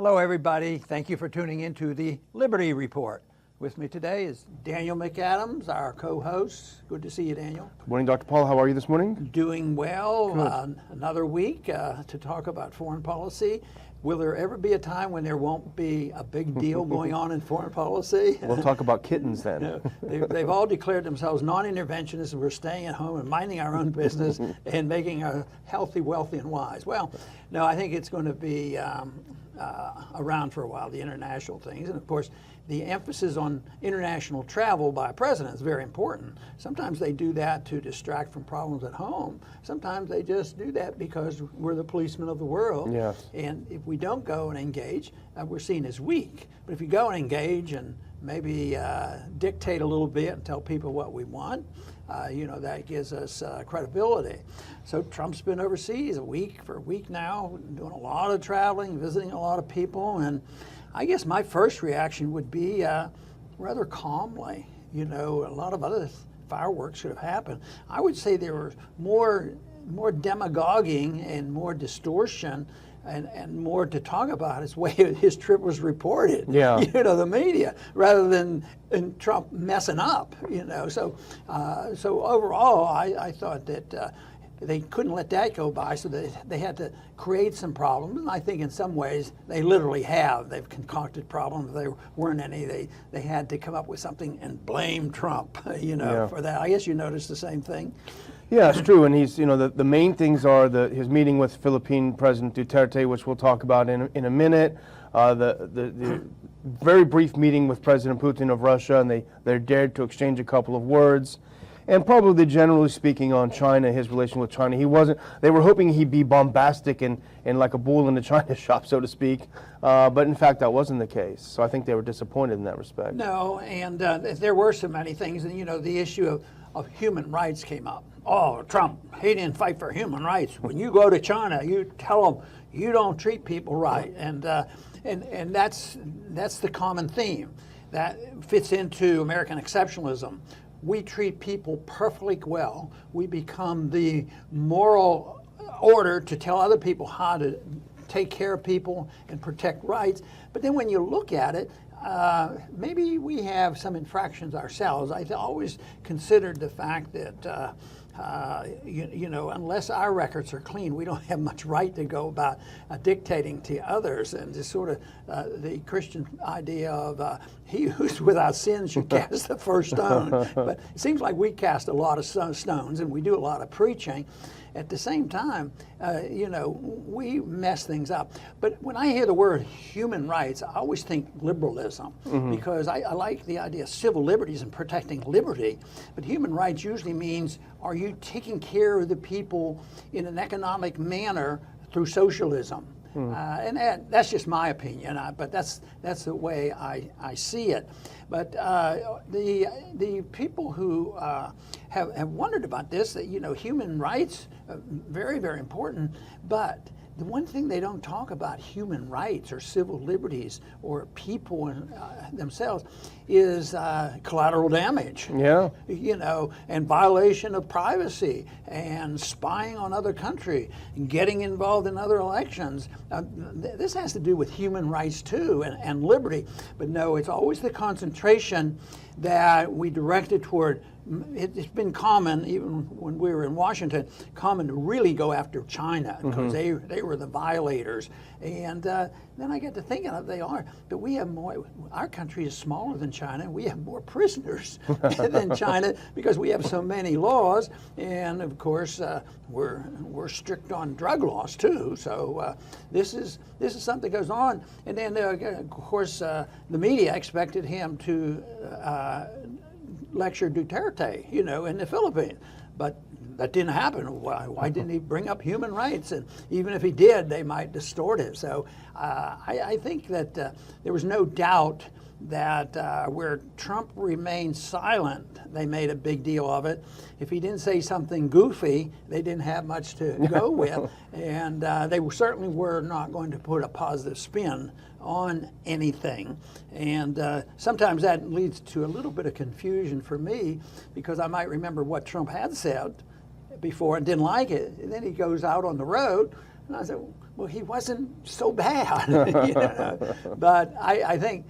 Hello, everybody. Thank you for tuning in to the Liberty Report. With me today is Daniel McAdams, our co-host. Good to see you, Daniel. Good morning, Dr. Paul. How are you this morning? Doing well. Another week to talk about foreign policy. Will there ever be a time when there won't be a big deal going on in foreign policy? We'll talk about kittens then. They've all declared themselves non-interventionists. We're staying at home and minding our own business and making our healthy, wealthy, and wise. Well, no, I think it's going to be around for a while, the international things. And of course, the emphasis on international travel by a president is very important. Sometimes they do that to distract from problems at home. Sometimes they just do that because we're the policemen of the world. Yes. And if we don't go and engage, we're seen as weak. But if you go and engage and maybe dictate a little bit and tell people what we want, that gives us credibility. So Trump's been overseas for a week now, doing a lot of traveling, visiting a lot of people, and I guess my first reaction would be rather calmly. A lot of other fireworks could have happened. I would say there were more demagoguing and more distortion and more to talk about his way his trip was reported. Yeah. The media, rather than Trump messing up. So overall, I thought that they couldn't let that go by, so they had to create some problems. And I think in some ways they literally have. They've concocted problems. There weren't any. They had to come up with something and blame Trump, for that. I guess you noticed the same thing. Yeah, it's true. And he's, the main things are his meeting with Philippine President Duterte, which we'll talk about in a minute. The very brief meeting with President Putin of Russia, and they dared to exchange a couple of words. And probably generally speaking on China, his relation with China, they were hoping he'd be bombastic and like a bull in a china shop, so to speak. But in fact, that wasn't the case. So I think they were disappointed in that respect. No, and there were so many things. And, the issue of human rights came up. Oh, Trump, he didn't fight for human rights. When you go to China, you tell them you don't treat people right. And that's the common theme. That fits into American exceptionalism. We treat people perfectly well. We become the moral order to tell other people how to take care of people and protect rights. But then when you look at it, maybe we have some infractions ourselves. I always considered the fact that unless our records are clean, we don't have much right to go about dictating to others, and just sort of the Christian idea of he who's without sin should cast the first stone. But it seems like we cast a lot of stones, and we do a lot of preaching. At the same time, we mess things up. But when I hear the word human rights, I always think liberalism, because I like the idea of civil liberties and protecting liberty. But human rights usually means, are you taking care of the people in an economic manner through socialism? And that's just my opinion, but that's the way I see it. But the people who have wondered about this, that human rights very, very important, but the one thing they don't talk about, human rights or civil liberties or people themselves, is collateral damage. Yeah. And violation of privacy and spying on other country and getting involved in other elections. This has to do with human rights too and liberty. But no, it's always the concentration that we direct it toward. It's been common, even when we were in Washington, common to really go after China because they were the violators. And then I get to thinking of they are, but we have more. Our country is smaller than China. We have more prisoners than China because we have so many laws, and of course we're strict on drug laws too. So this is something that goes on. And then of course the media expected him to lecture Duterte, in the Philippines, but that didn't happen. Why didn't he bring up human rights? And even if he did, they might distort it. So I think that there was no doubt that where Trump remained silent, they made a big deal of it. If he didn't say something goofy, they didn't have much to go with. And they certainly were not going to put a positive spin on anything. And sometimes that leads to a little bit of confusion for me, because I might remember what Trump had said before and didn't like it. And then he goes out on the road, and I said, well, he wasn't so bad. You know? But I think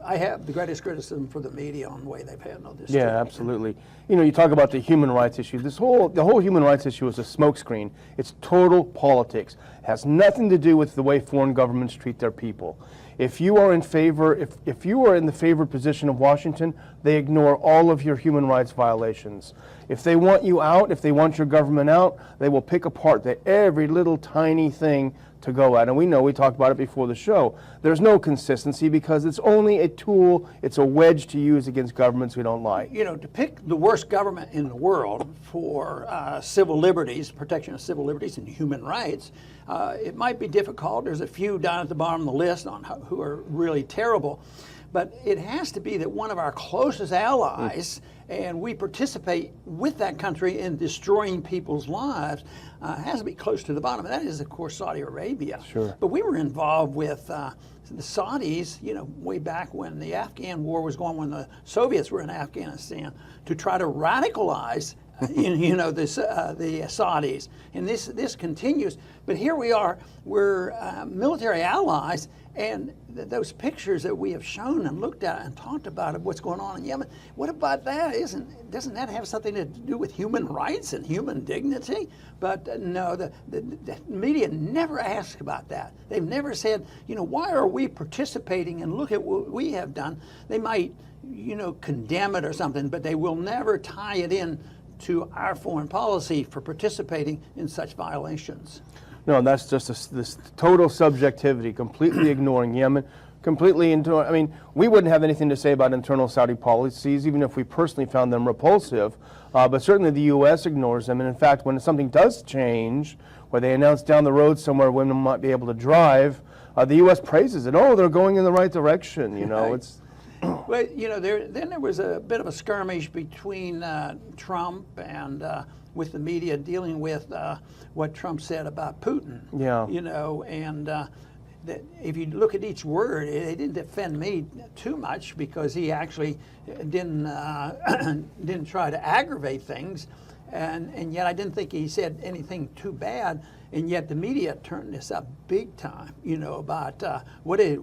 I have the greatest criticism for the media on the way they've handled this. Yeah, absolutely. You know, you talk about the human rights issue. The whole human rights issue is a smokescreen. It's total politics. It has nothing to do with the way foreign governments treat their people. If you are in favor, if you are in the favored position of Washington, they ignore all of your human rights violations. If they want you out, if they want your government out, they will pick apart every little tiny thing to go at. And we know, we talked about it before the show, there's no consistency because it's only a tool, it's a wedge to use against governments we don't like. You know, to pick the worst government in the world for civil liberties, protection of civil liberties and human rights, it might be difficult. There's a few down at the bottom of the list on who are really terrible. But it has to be that one of our closest allies, and we participate with that country in destroying people's lives, has to be close to the bottom. And that is, of course, Saudi Arabia. Sure. But we were involved with the Saudis, you know, way back when the Afghan war was going, when the Soviets were in Afghanistan, to try to radicalize you know, the Saudis. And this continues. But here we are, we're military allies, and those pictures that we have shown and looked at and talked about of what's going on in Yemen, what about that? Doesn't that have something to do with human rights and human dignity? But no, the media never asks about that. They've never said, you know, why are we participating and look at what we have done? They might, you know, condemn it or something, but they will never tie it in to our foreign policy for participating in such violations. No, that's just this total subjectivity, completely ignoring Yemen, completely into. I mean, we wouldn't have anything to say about internal Saudi policies, even if we personally found them repulsive. But certainly the U.S. ignores them. And in fact, when something does change, where they announce down the road somewhere women might be able to drive, the U.S. praises it. Oh, they're going in the right direction. You know, it's. Well, you know, then there was a bit of a skirmish between Trump and with the media dealing with what Trump said about Putin. Yeah. You know, and that if you look at each word, it didn't offend me too much because he actually didn't try to aggravate things, and yet I didn't think he said anything too bad. And yet the media turned this up big time, you know, about what did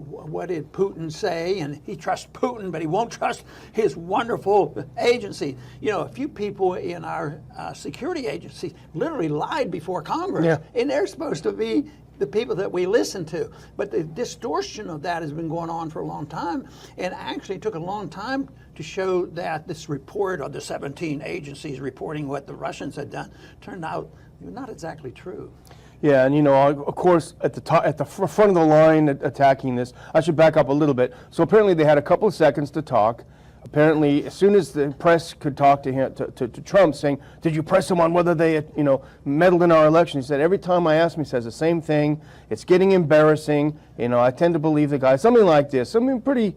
Putin say, and he trusts Putin, but he won't trust his wonderful agency. You know, a few people in our security agency literally lied before Congress, yeah. And they're supposed to be the people that we listen to. But the distortion of that has been going on for a long time, and actually took a long time to show that this report of the 17 agencies reporting what the Russians had done turned out not exactly true. Yeah, and you know, of course, at the front of the line attacking this, I should back up a little bit. So apparently they had a couple of seconds to talk. Apparently, as soon as the press could talk to him, to Trump, saying, "Did you press him on whether they, you know, meddled in our election?" He said, "Every time I ask him, he says the same thing. It's getting embarrassing. You know, I tend to believe the guy." Something like this, something pretty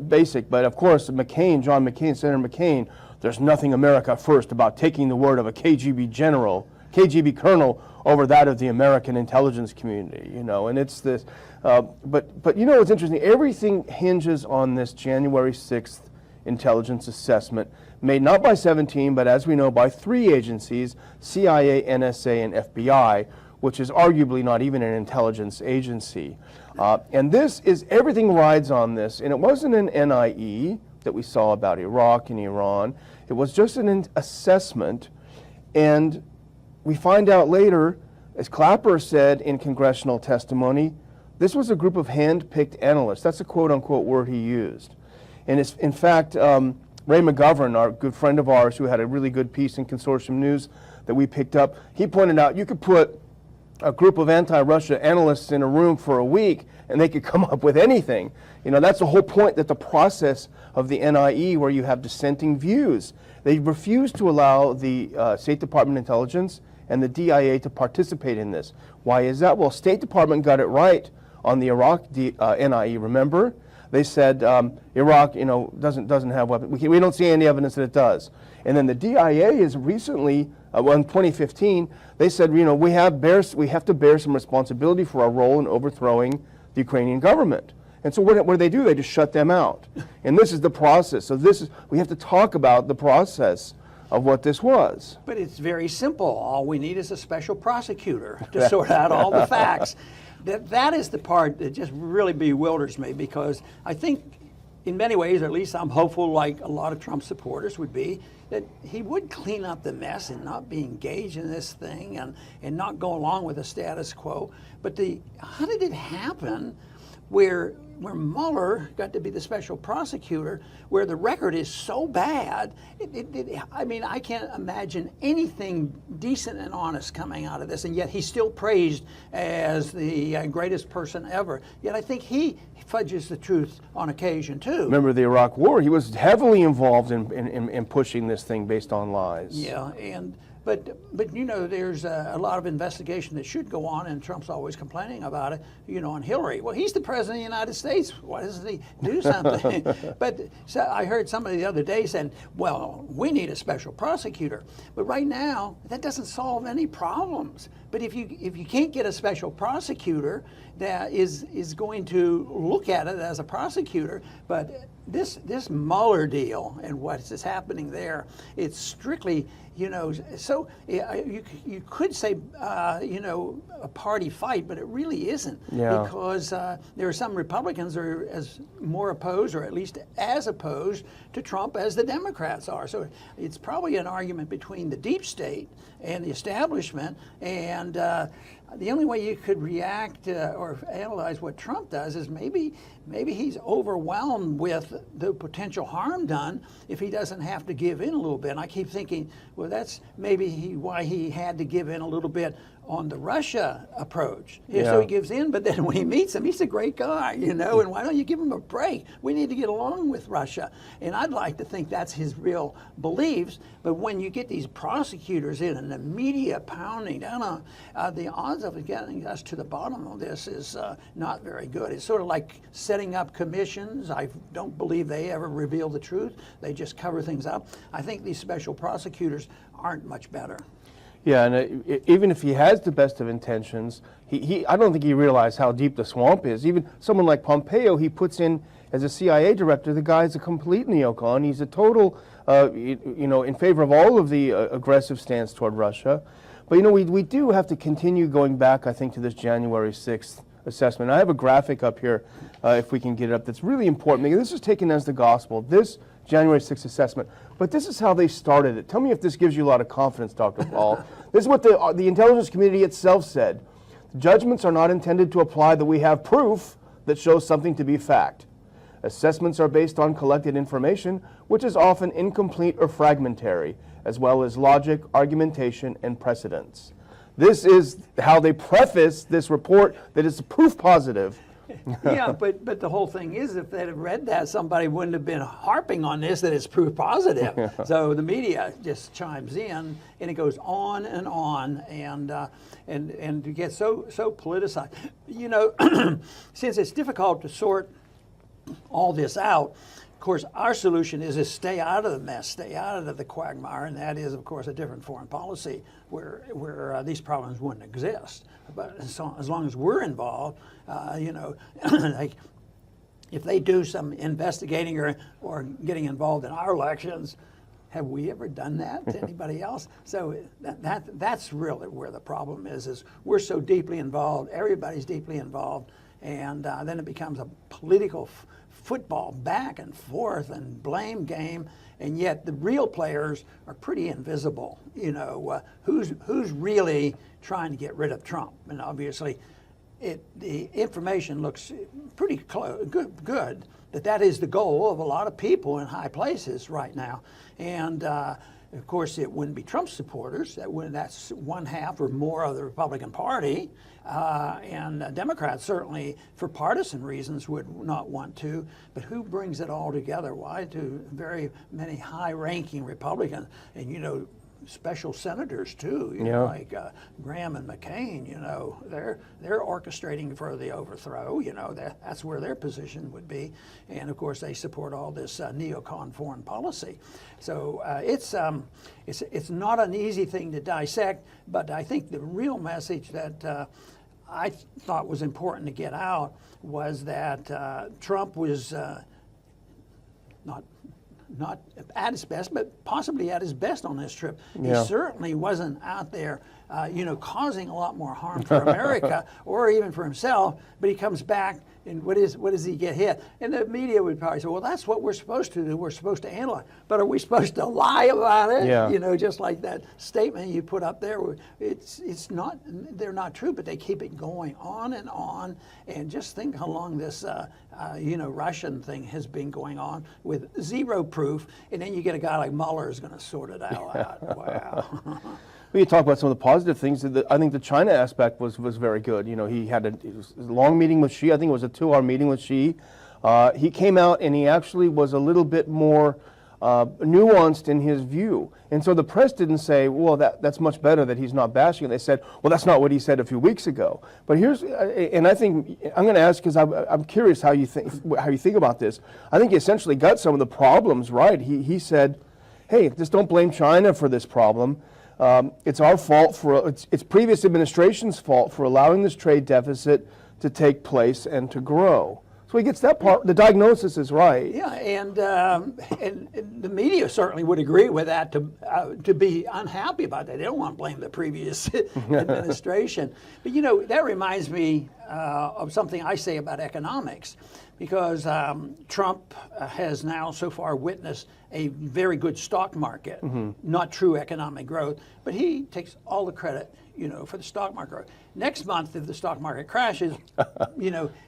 basic. But of course, John McCain, Senator McCain, there's nothing America first about taking the word of a KGB colonel over that of the American intelligence community, you know, and it's this, but you know what's interesting, everything hinges on this January 6th intelligence assessment made not by 17, but as we know, by 3 agencies, CIA, NSA, and FBI, which is arguably not even an intelligence agency. And this is, everything rides on this, and it wasn't an NIE that we saw about Iraq and Iran, it was just an assessment, and we find out later, as Clapper said in congressional testimony, this was a group of hand-picked analysts. That's a quote-unquote word he used. And it's, in fact, Ray McGovern, our good friend of ours, who had a really good piece in Consortium News that we picked up, he pointed out you could put a group of anti-Russia analysts in a room for a week and they could come up with anything. You know, that's the whole point, that the process of the NIE, where you have dissenting views. They refused to allow the State Department intelligence and the DIA to participate in this. Why is that? Well, State Department got it right on the Iraq NIE, remember? They said Iraq, you know, doesn't have weapons. We don't see any evidence that it does. And then the DIA is recently, well, in 2015, they said, you know, we have to bear some responsibility for our role in overthrowing the Ukrainian government. And so what do? They just shut them out. And this is the process. So we have to talk about the process of what this was. But it's very simple. All we need is a special prosecutor to sort out all the facts. That is the part that just really bewilders me, because I think in many ways, or at least I'm hopeful, like a lot of Trump supporters would be, that he would clean up the mess and not be engaged in this thing and not go along with the status quo. But how did it happen where Mueller got to be the special prosecutor, where the record is so bad? I mean, I can't imagine anything decent and honest coming out of this, and yet he's still praised as the greatest person ever. Yet I think he fudges the truth on occasion, too. Remember the Iraq War? He was heavily involved in pushing this thing based on lies. Yeah, but you know, there's a lot of investigation that should go on, and Trump's always complaining about it, you know, on Hillary. Well, he's the president of the United States. Why doesn't he do something? But so I heard somebody the other day saying, well, we need a special prosecutor. But right now, that doesn't solve any problems. But if you can't get a special prosecutor that is going to look at it as a prosecutor, but this Mueller deal and what is happening there, it's strictly, you know, so you could say, you know, a party fight, but it really isn't. Yeah. Because there are some Republicans who are as more opposed, or at least as opposed to Trump as the Democrats are. So it's probably an argument between the deep state and the establishment, and the only way you could react or analyze what Trump does is maybe he's overwhelmed with the potential harm done if he doesn't have to give in a little bit. And I keep thinking, well, that's maybe why he had to give in a little bit on the Russia approach. Yeah. So he gives in, but then when he meets him, he's a great guy, you know, and why don't you give him a break? We need to get along with Russia. And I'd like to think that's his real beliefs, but when you get these prosecutors in and the media pounding down on, the odds of getting us to the bottom of this is not very good. It's sort of like setting up commissions. I don't believe they ever reveal the truth. They just cover things up. I think these special prosecutors aren't much better. Yeah, and even if he has the best of intentions, I don't think he realized how deep the swamp is. Even someone like Pompeo, he puts in as a CIA director, the guy's a complete neocon. He's a total, you know, in favor of all of the aggressive stance toward Russia. But, you know, we do have to continue going back, I think, to this January 6th assessment. I have a graphic up here, if we can get it up, that's really important. Because this is taken as the gospel, this January 6th assessment. But this is how they started it. Tell me if this gives you a lot of confidence, Dr. Paul. This is what the intelligence community itself said. Judgments are not intended to apply that we have proof that shows something to be fact. Assessments are based on collected information, which is often incomplete or fragmentary, as well as logic, argumentation, and precedents. This is how they preface this report that is proof positive. Yeah, but the whole thing is, if they'd have read that, somebody wouldn't have been harping on this, that it's proof positive. Yeah. So the media just chimes in, and it goes on, and it gets so politicized. You know, since it's difficult to sort all this out, of course, our solution is to stay out of the mess, stay out of the quagmire, and that is, of course, a different foreign policy where these problems wouldn't exist. But as long as we're involved, you know, like if they do some investigating or getting involved in our elections, have we ever done that to anybody else? So that's really where the problem is we're so deeply involved, everybody's deeply involved, and then it becomes a political football back and forth and blame game, and yet the real players are pretty invisible. You know, who's really trying to get rid of Trump? And obviously, the information looks pretty good that is the goal of a lot of people in high places right now, and. Of course, it wouldn't be Trump supporters. That's one half or more of the Republican Party. And Democrats certainly, for partisan reasons, would not want to. But who brings it all together? Why do very many high-ranking Republicans, and, you know, special senators too, you know, like Graham and McCain, you know, they're orchestrating for the overthrow. You know, that's where their position would be, and of course they support all this neocon foreign policy. So it's not an easy thing to dissect, but I think the real message that I thought was important to get out was that Trump was not not at his best, but possibly at his best on this trip. Yeah. He certainly wasn't out there, causing a lot more harm for America or even for himself. But he comes back, and what does he get hit? And the media would probably say, well, that's what we're supposed to do. We're supposed to analyze. But are we supposed to lie about it? Yeah. Just like that statement you put up there. It's not. They're not true, but they keep it going on. And just think how long this, Russian thing has been going on with zero proof. And then you get a guy like Mueller is going to sort it all out. Wow. We could talk about some of the positive things. I think the China aspect was very good. He had a long meeting with Xi. I think it was a 2-hour meeting with Xi. He came out and he actually was a little bit more nuanced in his view. And so the press didn't say, well, that's much better that he's not bashing it. They said, well, that's not what he said a few weeks ago. But and I think, I'm going to ask because I'm curious how you think about this. I think he essentially got some of the problems right. He said, hey, just don't blame China for this problem. It's our fault it's previous administration's fault for allowing this trade deficit to take place and to grow. So he gets that part. The diagnosis is right. Yeah, and the media certainly would agree with that. To be unhappy about that, they don't want to blame the previous administration. But that reminds me of something I say about economics, because Trump has now so far witnessed a very good stock market, not true economic growth, but he takes all the credit, for the stock market growth. Next month, if the stock market crashes,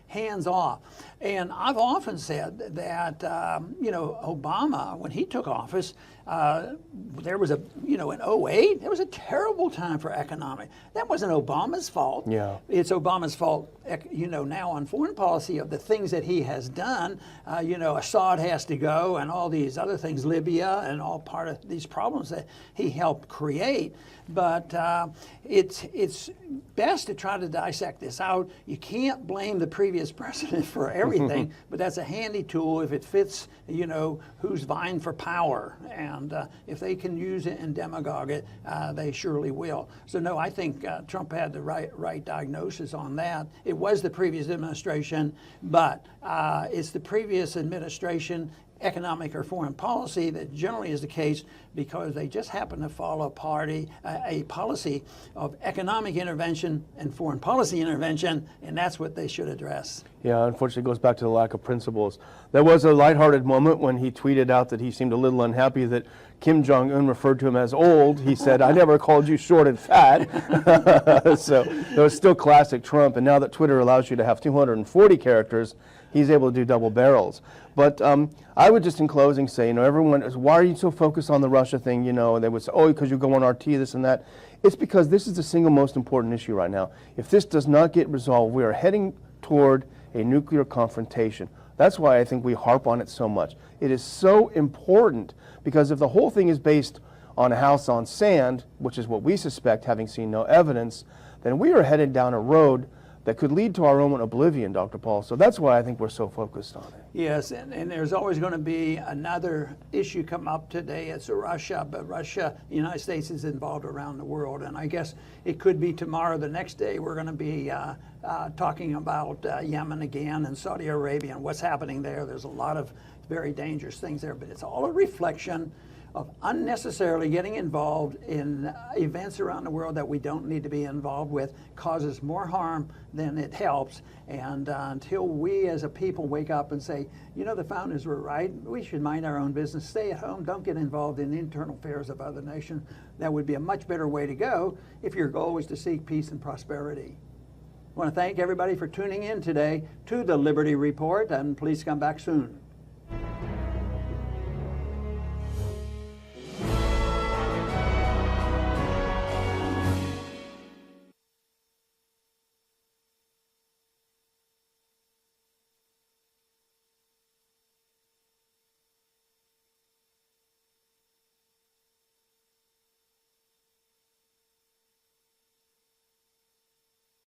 hands off. And I've often said that, Obama, when he took office, there was in 2008, there was a terrible time for economic. That wasn't Obama's fault. Yeah. It's Obama's fault, now on foreign policy of the things that he has done. Assad has to go and all these other things, Libya, and all part of these problems that he helped create. But it's best to try to dissect this out. You can't blame the previous president for everything, but that's a handy tool if it fits, who's vying for power. And if they can use it and demagogue it, they surely will. So no, I think Trump had the right diagnosis on that. It was the previous administration, but it's the previous administration economic or foreign policy that generally is the case because they just happen to follow a policy of economic intervention and foreign policy intervention, and that's what they should address. Yeah, unfortunately, it goes back to the lack of principles. There was a lighthearted moment when he tweeted out that he seemed a little unhappy that Kim Jong-un referred to him as old. He said, I never called you short and fat. So it was still classic Trump, and now that Twitter allows you to have 240 characters, he's able to do double barrels. But I would just in closing say, everyone is, why are you so focused on the Russia thing? And they would say, oh, because you go on RT, this and that. It's because this is the single most important issue right now. If this does not get resolved, we are heading toward a nuclear confrontation. That's why I think we harp on it so much. It is so important because if the whole thing is based on a house on sand, which is what we suspect, having seen no evidence, then we are headed down a road that could lead to our own oblivion, Dr. Paul. So that's why I think we're so focused on it. Yes, and there's always going to be another issue come up today. It's Russia, but Russia, the United States is involved around the world. And I guess it could be tomorrow, the next day, we're going to be talking about Yemen again and Saudi Arabia and what's happening there. There's a lot of very dangerous things there, but it's all a reflection of unnecessarily getting involved in events around the world that we don't need to be involved with, causes more harm than it helps. And until we as a people wake up and say, the founders were right, we should mind our own business, stay at home, don't get involved in the internal affairs of other nations, that would be a much better way to go if your goal is to seek peace and prosperity. I want to thank everybody for tuning in today to the Liberty Report, and please come back soon.